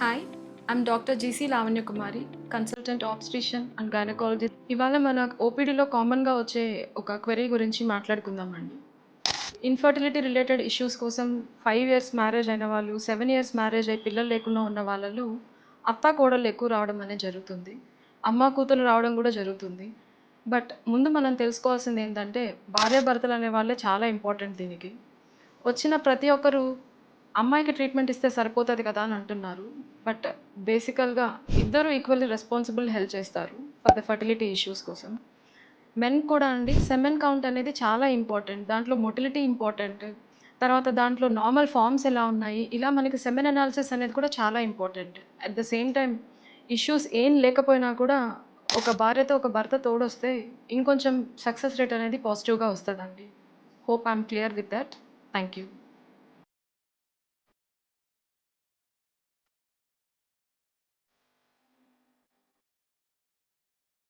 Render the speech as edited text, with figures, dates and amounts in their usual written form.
Hi, I'm doctor GC Lavanya Kumari, consultant obstetrician and gynaecologist. ఇవాళ మన ఓపీడీలో కామన్గా వచ్చే ఒక క్వెరీ గురించి మాట్లాడుకుందామండి. ఇన్ఫర్టిలిటీ రిలేటెడ్ ఇష్యూస్ కోసం 5 ఇయర్స్ మ్యారేజ్ అయిన వాళ్ళు, 7 ఇయర్స్ మ్యారేజ్ అయ్యి పిల్లలు లేకుండా ఉన్న వాళ్ళలో అత్తా కోడళ్ళు ఎక్కువ రావడం అనేది జరుగుతుంది. అమ్మ కూతురు రావడం కూడా జరుగుతుంది. బట్ ముందు మనం తెలుసుకోవాల్సింది ఏంటంటే భార్యాభర్తలు అనే వాళ్ళే చాలా ఇంపార్టెంట్ దీనికి. వచ్చిన ప్రతి ఒక్కరు అమ్మాయికి ట్రీట్మెంట్ ఇస్తే సరిపోతుంది కదా అని అంటున్నారు. బట్ బేసికల్గా ఇద్దరు ఈక్వల్లీ రెస్పాన్సిబుల్ హెల్ప్ చేస్తారు ఫర్ ద ఫర్టిలిటీ ఇష్యూస్ కోసం. మెన్ కూడా అండి సెమెన్ కౌంట్ అనేది చాలా ఇంపార్టెంట్. దాంట్లో మొటిలిటీ ఇంపార్టెంట్. తర్వాత దాంట్లో నార్మల్ ఫార్మ్స్ ఎలా ఉన్నాయి, ఇలా మనకి సెమెన్ అనాలిసిస్ అనేది కూడా చాలా important. At the same time issues ఏం లేకపోయినా కూడా ఒక భార్యతో ఒక భర్త తోడొస్తే ఇంకొంచెం సక్సెస్ రేట్ అనేది పాజిటివ్గా వస్తుందండి. Hope I'm clear with that. Thank you.